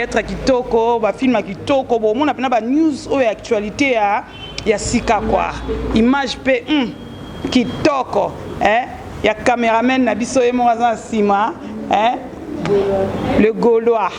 Être kitoko, ba film kitoko, bon mon appena ba news ou actualité ya sika quoi. Image pe kitoko, ya caméraman na biso e mo za sima, le Gaulois.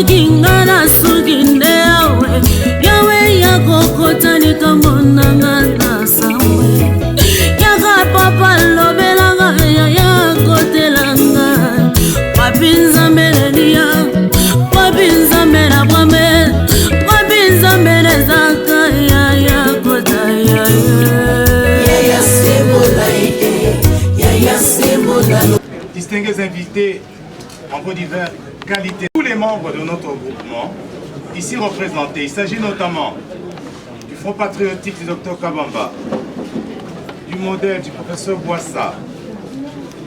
Gingana suginde yawe yawe yakokotani kamonanga na sawe yaka papa lobelanga yakotelanga wapinza melelia wapinza mela bwame wapinza mele zaka yakota ya sebola. Distingués invités en vos divers qualités, tous les membres de notre groupement ici représentés. Il s'agit notamment du Front patriotique du Dr Kabamba, du modèle du professeur Boissa,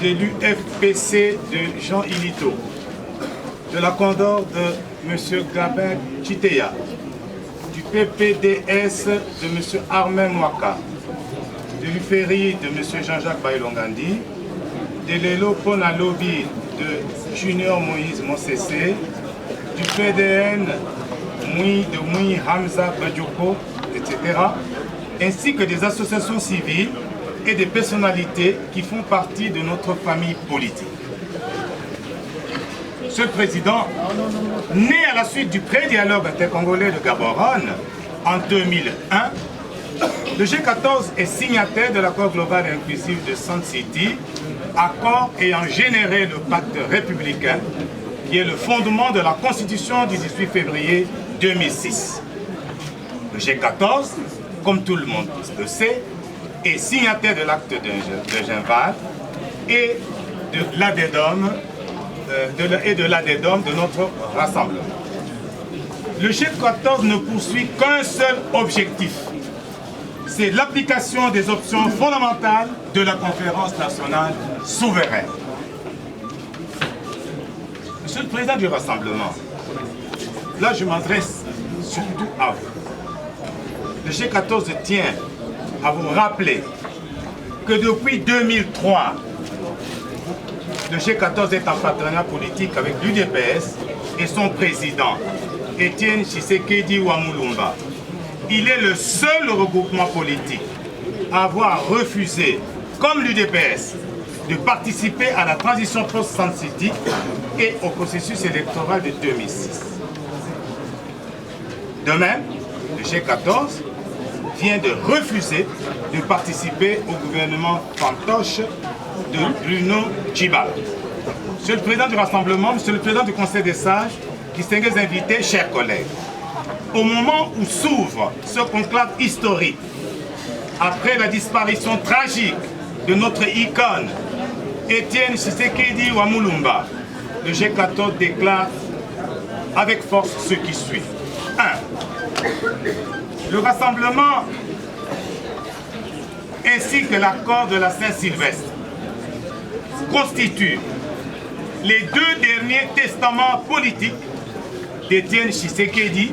de l'UFPC de Jean Ilito, de la Condor de M. Gabin Chiteya, du PPDS de M. Armin Mwaka, de l'UFERI de M. Jean-Jacques Bailongandi, de l'ELO Ponalobi de Junior Moïse Monsessé, du PDN de Moui Hamza Badjoko, etc., ainsi que des associations civiles et des personnalités qui font partie de notre famille politique. Monsieur le Président, né à la suite du pré-dialogue intercongolais de Gaborone en 2001, le G14 est signataire de l'accord global et inclusif de Sun City, accord ayant généré le pacte républicain qui est le fondement de la Constitution du 18 février 2006. Le G14, comme tout le monde le sait, est signataire de l'acte de Genval et de l'ADEDOM de notre rassemblement. Le G14 ne poursuit qu'un seul objectif, c'est l'application des options fondamentales de la conférence nationale souveraine. Monsieur le Président du Rassemblement, là je m'adresse surtout à vous. Le G14 tient à vous rappeler que depuis 2003, le G14 est en partenariat politique avec l'UDPS et son président, Étienne Tshisekedi Wamulumba. Il est le seul regroupement politique à avoir refusé, comme l'UDPS, de participer à la transition post-Sun City et au processus électoral de 2006. De même, le G14 vient de refuser de participer au gouvernement fantoche de Bruno Tshibala. Monsieur le Président du Rassemblement, Monsieur le Président du Conseil des sages, distingués invités, chers collègues, au moment où s'ouvre ce conclave historique, après la disparition tragique de notre icône, Étienne Tshisekedi Wamulumba, le G14 déclare avec force ce qui suit. 1. Le rassemblement ainsi que l'accord de la Saint-Sylvestre constituent les deux derniers testaments politiques d'Étienne Tshisekedi.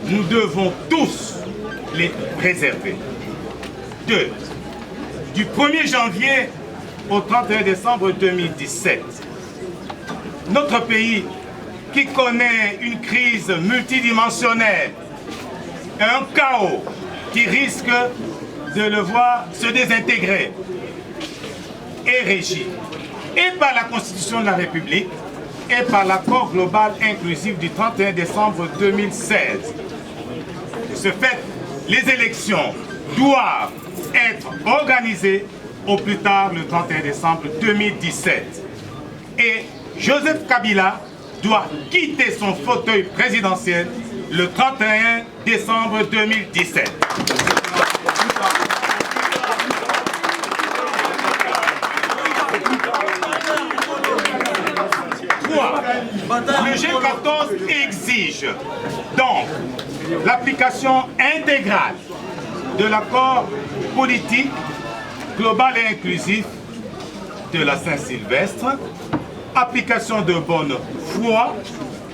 Nous devons tous les préserver. 2. Du 1er janvier au 31 décembre 2017, notre pays qui connaît une crise multidimensionnelle, un chaos qui risque de le voir se désintégrer, est régi et par la Constitution de la République et par l'accord global inclusif du 31 décembre 2016. De ce fait, les élections doivent être organisées au plus tard le 31 décembre 2017. Et Joseph Kabila doit quitter son fauteuil présidentiel le 31 décembre 2017. Le G14 exige donc l'application intégrale de l'accord politique global et inclusif de la Saint-Sylvestre, application de bonne foi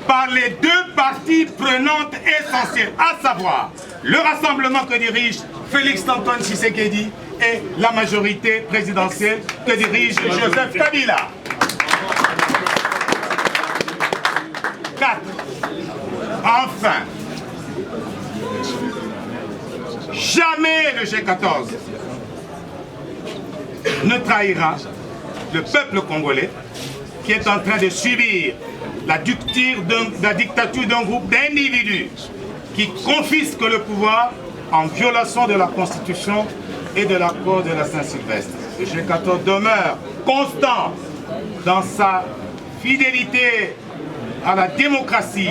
par les deux parties prenantes essentielles, à savoir le rassemblement que dirige Félix-Antoine Tshisekedi et la majorité présidentielle que dirige Joseph Kabila. 4. Enfin, jamais le G14 ne trahira le peuple congolais qui est en train de subir la dictature d'un groupe d'individus qui confisquent le pouvoir en violation de la Constitution et de l'accord de la Saint-Sylvestre. Le G14 demeure constant dans sa fidélité à la démocratie,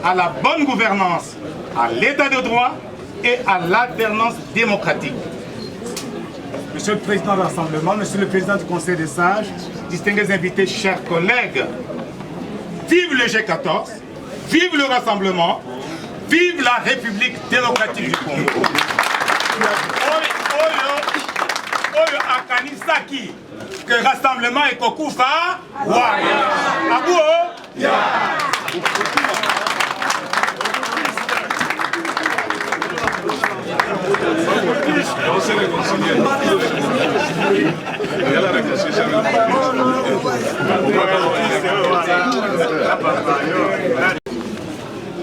à la bonne gouvernance, à l'état de droit et à l'alternance démocratique. Monsieur le Président de l'Assemblée, Monsieur le Président du Conseil des sages, distingués invités, chers collègues, vive le G14, vive le rassemblement, vive la République démocratique du Congo. Oyo akanisaki que rassemblement est kokufa waya. Abuo ya.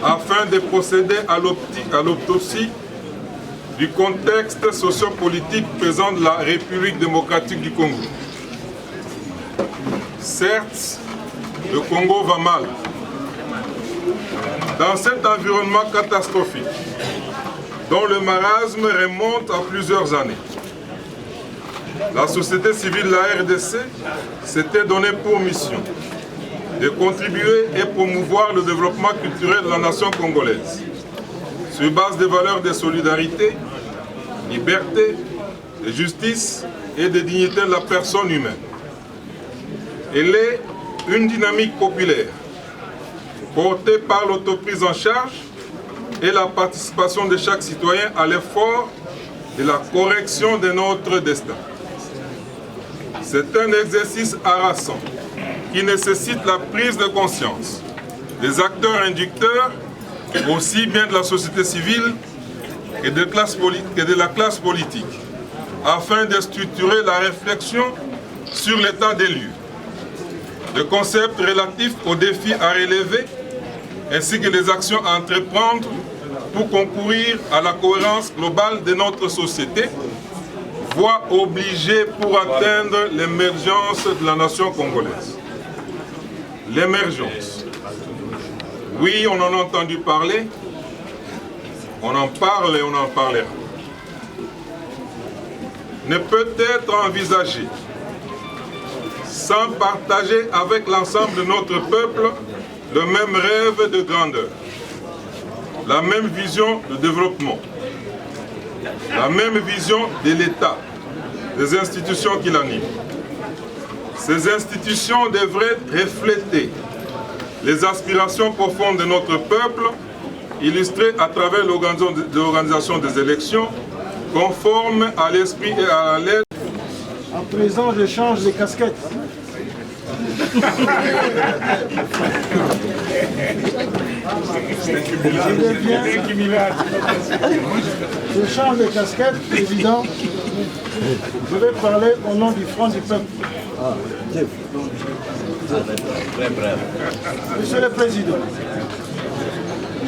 Afin de procéder à l'autopsie du contexte sociopolitique pesant de la République démocratique du Congo. Certes, le Congo va mal. Dans cet environnement catastrophique, dont le marasme remonte à plusieurs années, la société civile de la RDC s'était donné pour mission de contribuer et promouvoir le développement culturel de la nation congolaise, sur base des valeurs de solidarité, liberté, de justice et de dignité de la personne humaine. Elle est une dynamique populaire portée par l'autoprise en charge et la participation de chaque citoyen à l'effort de la correction de notre destin. C'est un exercice harassant qui nécessite la prise de conscience des acteurs inducteurs, aussi bien de la société civile que de la classe politique, afin de structurer la réflexion sur l'état des lieux, des concepts relatifs aux défis à relever, ainsi que les actions à entreprendre pour concourir à la cohérence globale de notre société, voie obligée pour atteindre l'émergence de la nation congolaise. L'émergence. Oui, on en a entendu parler, on en parle et on en parlera. Ne peut être envisagée sans partager avec l'ensemble de notre peuple le même rêve de grandeur, la même vision de développement, la même vision de l'État, des institutions qui l'animent. Ces institutions devraient refléter les aspirations profondes de notre peuple, illustrées à travers l'organisation des élections, conformes à l'esprit et à la lettre. À présent, je change de casquette. Je change de casquette, président. Je vais parler au nom du Front du Peuple. Monsieur le Président,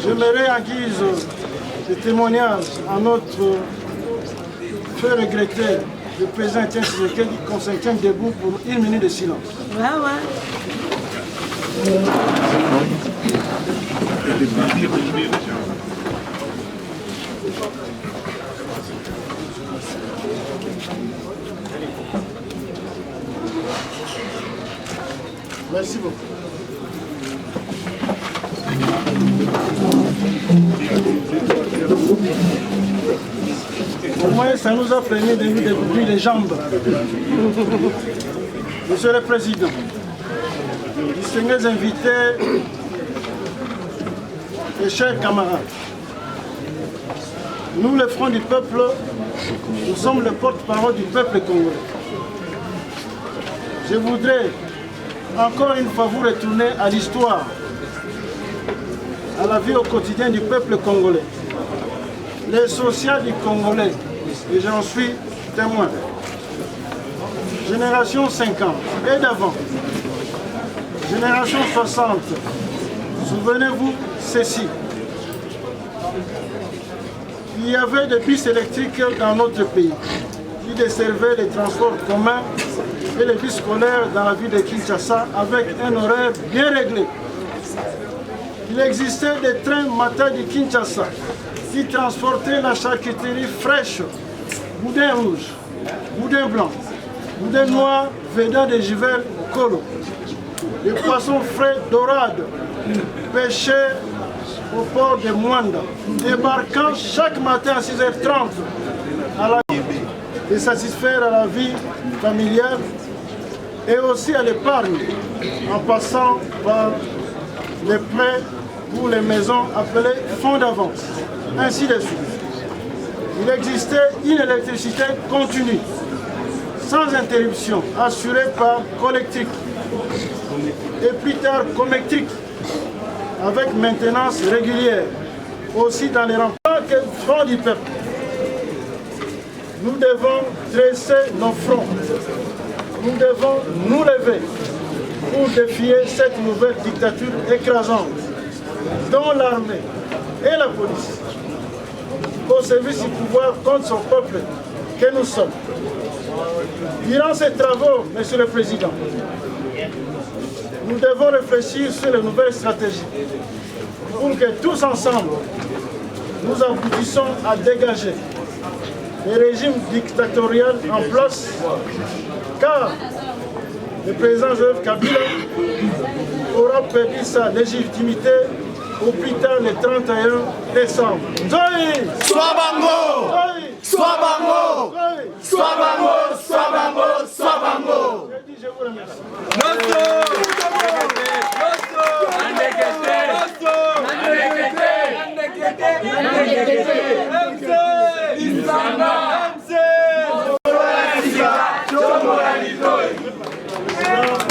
j'aimerais en guise de témoignage à notre fait regretter le président Etienne Tshisekedi qu'on se tient debout pour 1 minute de silence. Merci beaucoup. Au moins, ça nous a permis de nous découvrir les jambes. Monsieur le Président, distingués invités et chers camarades, nous, le Front du Peuple, nous sommes le porte-parole du peuple congolais. Je voudrais encore une fois vous retourner à l'histoire à la vie au quotidien du peuple congolais. Les social du Congolais, et j'en suis témoin. Génération 50 et d'avant, génération 60, souvenez-vous ceci. Il y avait des bus électriques dans notre pays qui desservaient les transports communs et les bus scolaires dans la ville de Kinshasa avec un horaire bien réglé. Il existait des trains matin de Kinshasa qui transportaient la charcuterie fraîche, boudin rouge, boudin blanc, boudin noir venant de Givel au Colo, les poissons frais dorades pêchés au port de Mwanda, débarquant chaque matin à 6h30 et satisfaire à la vie familiale et aussi à l'épargne en passant par les prêts pour les maisons appelées fonds d'avance, ainsi de suite. Il existait une électricité continue, sans interruption, assurée par Collectric et plus tard Comectric, avec maintenance régulière, aussi dans les remparts que front du peuple. Nous devons dresser nos fronts, nous devons nous lever pour défier cette nouvelle dictature écrasante, dont l'armée et la police, au service du pouvoir contre son peuple que nous sommes. Durant ces travaux, Monsieur le Président, nous devons réfléchir sur les nouvelles stratégies pour que tous ensemble, nous aboutissons à dégager le régime dictatorial en place, car le président Joseph Kabila aura perdu sa légitimité au plus tard le 31 décembre. Nzoi! Swabango! Swabango! Swabango! Swabango! Swabango! Je vous remercie.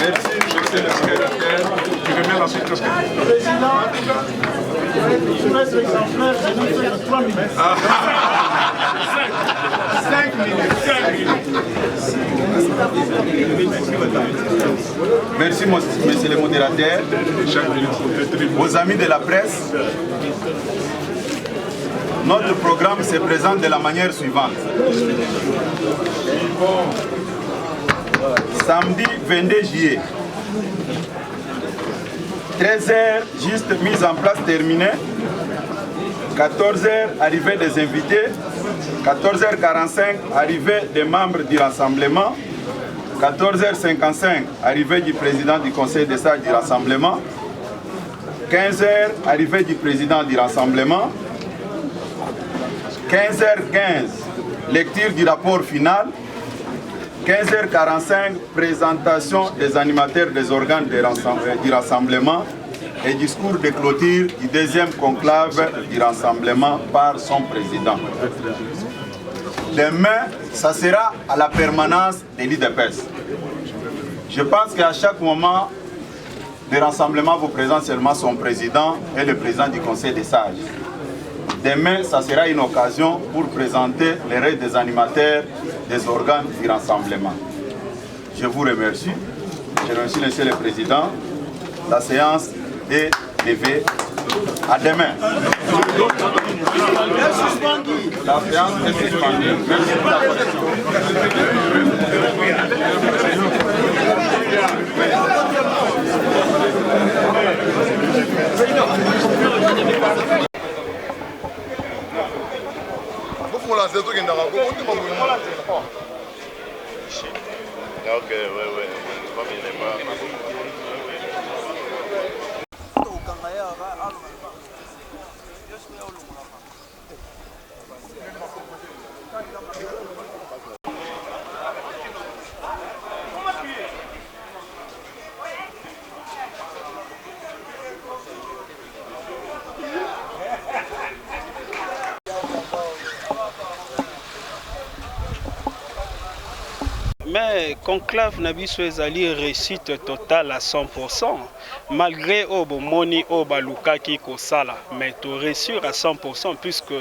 Merci, monsieur le secrétaire. Je remets ensuite le secrétaire. Président, sur notre exemplaire, je nous fais 3 minutes. 5 minutes. Merci, monsieur le modérateur, aux amis de la presse. Notre programme se présente de la manière suivante. Samedi 22 juillet, 13h, juste mise en place terminée. 14h, arrivée des invités. 14h45, arrivée des membres du rassemblement. 14h55, arrivée du président du conseil des sages du rassemblement. 15h, arrivée du président du rassemblement. 15h15, lecture du rapport final. 15h45, présentation des animateurs des organes du rassemblement et discours de clôture du deuxième conclave du rassemblement par son président. Demain, ça sera à la permanence de l'IDPS. Je pense qu'à chaque moment, le rassemblement vous présente seulement son président et le président du conseil des sages. Demain, ça sera une occasion pour présenter les règles des animateurs des organes du rassemblement. Je vous remercie. Je remercie monsieur le président. La séance est levée. À demain. La séance est suspendue. Merci pour la connexion. Ok, ouais. Pas bien, Mais conclave Nabiso ezali réussite totale à 100%. Malgré Moni Balukaki Kosala, mais tu réussir à 100% puisque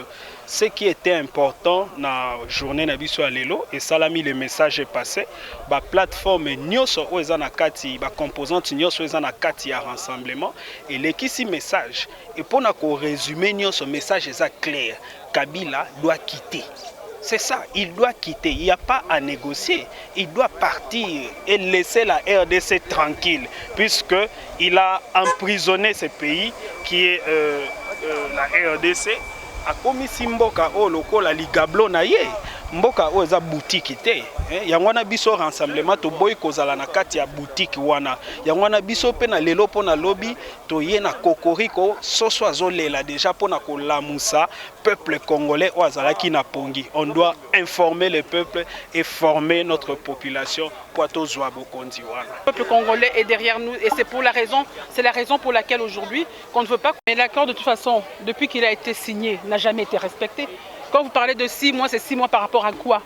ce qui était important dans la journée Nabiso Alelo et Salami le message est passé. La plateforme Nyoso Oezana Kati, la composante Nyoso Oezana Kati à rassemblement et l'équipe message. Et pour nous résumer Nyoso message est clair. Kabila doit quitter. C'est ça, il doit quitter, il n'y a pas à négocier, il doit partir et laisser la RDC tranquille, puisqu'il a emprisonné ce pays qui est la RDC, a commis Mboka o loko la ligablo na ye, Mboka o eza boutique te, yangwana biso rassemblement to boy kozala na kati ya boutique wana, yangwana biso pe na lelo po na lobby to ye na kokoriko soso azolela déjà po na kolamusa peuple congolais o azalaki na pongi. On doit informer le peuple et former notre population pour tozwa bokondi wana. Le peuple congolais est derrière nous et c'est la raison pour laquelle aujourd'hui qu'on ne veut pas. Mais l'accord de toute façon, depuis qu'il a été signé, n'a jamais été respecté. Quand vous parlez de 6 mois, c'est 6 mois par rapport à quoi?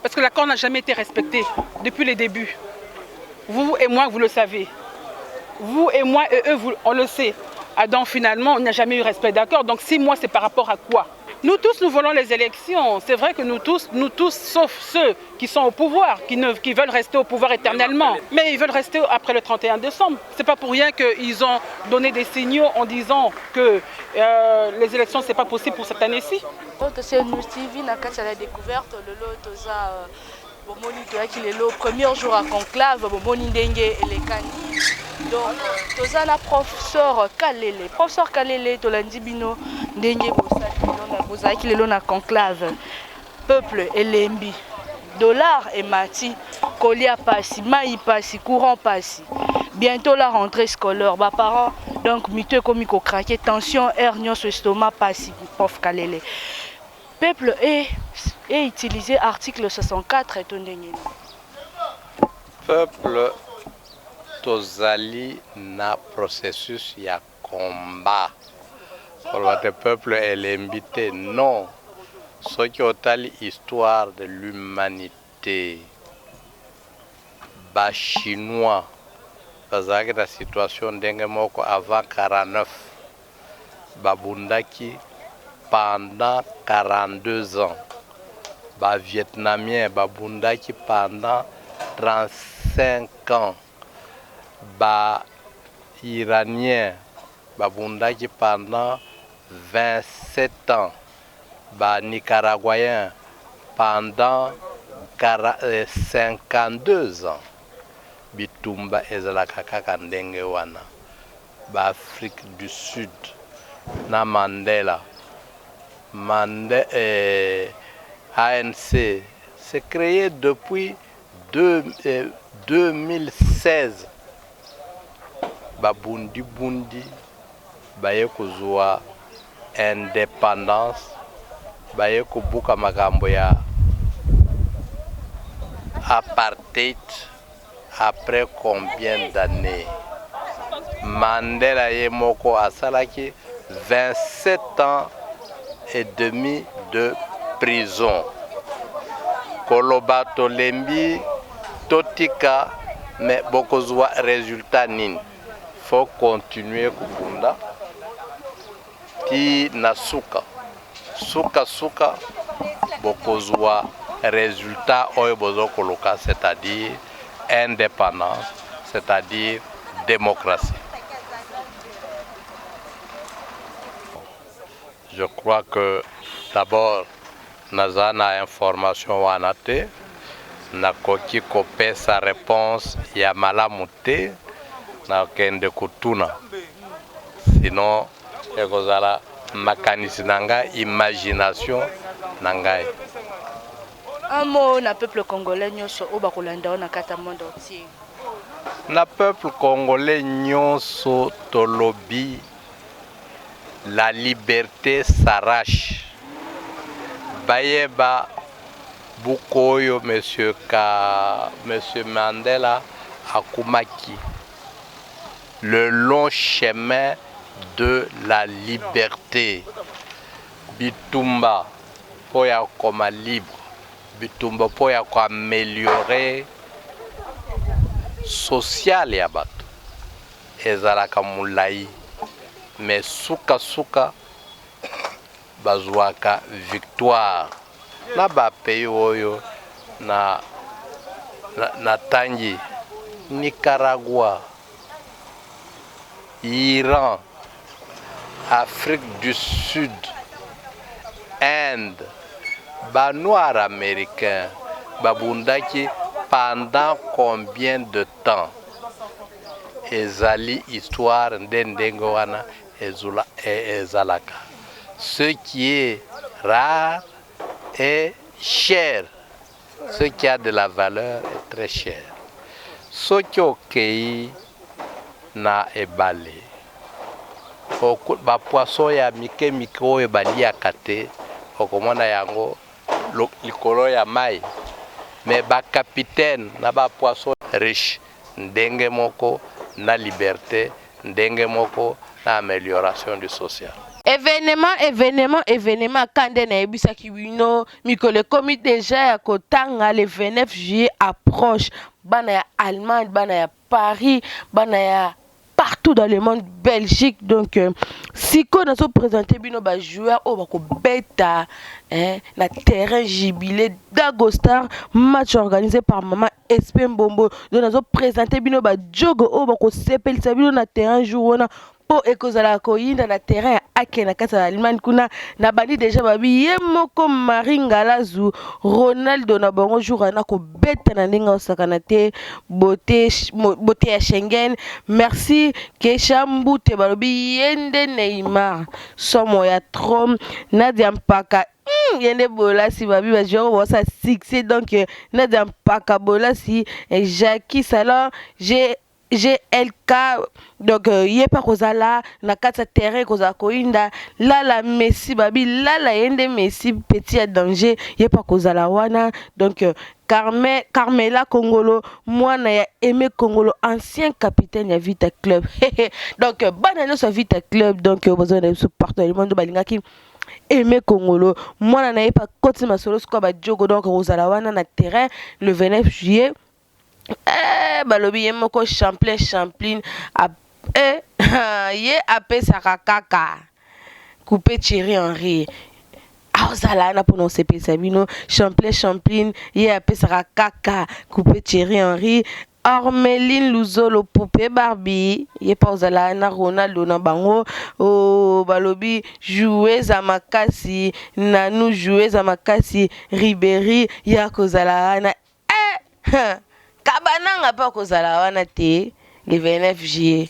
Parce que l'accord n'a jamais été respecté depuis les débuts. Vous et moi, vous le savez. Vous et moi et eux, on le sait. Ah, donc finalement, on n'a jamais eu respect d'accord. Donc 6 mois, c'est par rapport à quoi? Nous tous, nous voulons les élections. C'est vrai que nous tous, sauf ceux qui sont au pouvoir, qui veulent rester au pouvoir éternellement. Mais ils veulent rester après le 31 décembre. C'est pas pour rien qu'ils ont donné des signaux en disant que les élections, c'est pas possible pour cette année-ci. C'est nous TV, na kati la découverte, le lot toza bomoni toyaki lelo premier jour à conclave, bomoni ndenge elekani. Donc toza na professeur Kalele tolandi bino ndenge bozaki lelo na conclave. Peuple elembi, dollar et mati, kolia pasi, mai pasi, courant pasi. Bientôt la rentrée scolaire, bah parents donc mito komi ko craquer, tension, hernie sur estomac pasi, prof Kalele. Peuple est utilisé article 64 et ton Peuple tozali na processus ya combat. Pour le peuple est l'invité, non. Ce qui est l'histoire de l'humanité. Bas chinois, parce que la situation d'Engemoko avant 49, babundaki pendant 42 ans. Bas vietnamien, babundaki pendant 35 ans. Bas iranien, babundaki pendant 27 ans. Bas nicaraguayen pendant 52 ans. Bitumba ezalaka kaka ndenge wana. Ba Afrique du Sud na Mandela. ANC s'est créé depuis 2016. Babundi bundi baye kozwa indépendance, baye kobuka makambo ya apartheid. Après combien d'années? Mandela Yemoko asalaki 27 ans et demi de prison. Koloba Tolembi Totika, mais bokozwa résultat nini. Faut continuer kubunda. Ti nasuka. Suka bokozwa résultat oyo bozo koloka, c'est-à-dire indépendance, c'est-à-dire démocratie. Je crois que d'abord, Nazana information wanate, nakoki kope sa réponse ya malamute, na kende kutuna. Sinon, ekozala makanisi nanga, imagination nangai. Un mot na peuple congolais nyoso obakolanda na kata monde entier. Na peuple congolais nyoso tolobi, la liberté s'arrache. Bayeba bukoyo monsieur Mandela akumaki. Le long chemin de la liberté. Bitumba poya koma libre. Bitumba poya ko améliorer sociale ya bato ezalaka mulai mais suka bazwaka victoire na bapeyi oyo na tangi Nicaragua, Iran, Afrique du Sud, Inde, ba noirs américains, babundaki pendant combien de temps? Ezali histoire ndendengo wana ezalaka. Ce qui est rare est cher. Ce qui a de la valeur est très cher. Ce qui est na ebale. Ba poisson ya mike oyo baliaka te okomona yango likolo ya mai. Mais ba capitaine na ba poisson riche ndenge moko na liberté, ndenge moko na amélioration du social. Événement kande na ebisaki bino mikolo komi déjà ya kotanga le 29 juillet approche bana ya Allemagne, bana ya Paris, bana ya partout dans le monde, Belgique. Donc si on a présenté bino ba joueurs au bako beta na terrain jubilé d'Agostar, match organisé par maman SP Mbombo. Donc on a présenté bino ba jogo au bako sepel sabino na terrain jour po ekozala koyinda na terrain ake na kata Allemagne kuna na bandi déjà babi yemoko Maringalazu Ronaldo na bongo jour na ko beta na ndinga osakana te beauté ya Schengen. Merci Kesha Mbute balobi yende Neymar somo ya Trom Nadia Mpaka yende bolasi babi ba joueur bo sa succès. Donc Nadia Mpaka bolasi Jackie Salon GLK. Donc yepa kozala na kata terrain kozala koinda la Messi babi la yende Messi petit à danger yepa kozala wana. Donc Carmela Kongolo mwana ya Aimé Kongolo ancien capitaine ya Vita Club. Donc banano sa Vita Club. Donc besoin de ce partout le monde balingaki Aimé Kongolo mwana na yepa koti masolo sko ba jogo. Donc kozala wana na terrain le 29 juillet. Balobi yemoko Champlain ye ape sakakaka coupé Thierry Henry aozala na pour non sepe sabino Champlain ye ape sakakaka coupé Thierry Henry. Ormeline Luzolo Poupée Barbie ye pa ozala na Ronaldo na bango o balobi joueuse à makasi nanu joueuse à makasi Ribéry ya kozala na Kabananga pa kozala wana te le 29 juillet.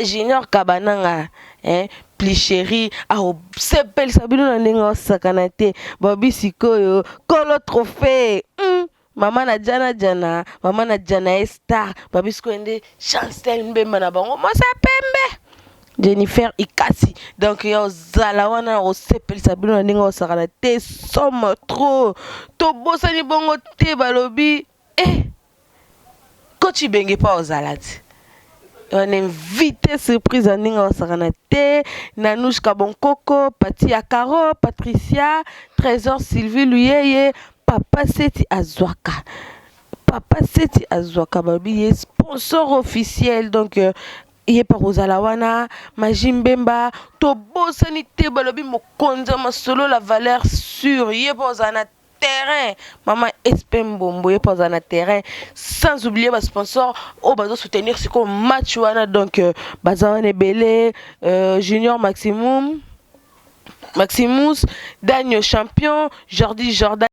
Junior Kabananga plus chéri a sepel sabino na ndinga sakana te babi sikoyo kolo trophée mama na jana mama na jana star babi sikoende Chancel Mbemba na bango mosa pembe Jennifer Ikasi. Donc yo zala wana o sepel sabino na ndinga sakana te somme trop to bosani bongo te balobi Coach Benge pa ozalati. On invité surprise en ninga osakana te Nanouche Kabonkoko, Pati Akaro, Patricia, Trésor Sylvie Luyeye, Papa Seti Azwaka. Papa Seti Azwaka babi sponsor officiel. Donc yé pa ozala wana Majimbemba to bosani te balobi mokonza masolo la valeur sûre yé pa ozana terrain maman Espembombo ye pas en terrain sans oublier ba sponsor au bazo soutenir ce qu'on match wana. Donc Bazawane Belé Junior Maximus Daniel Champion Jordi Jordan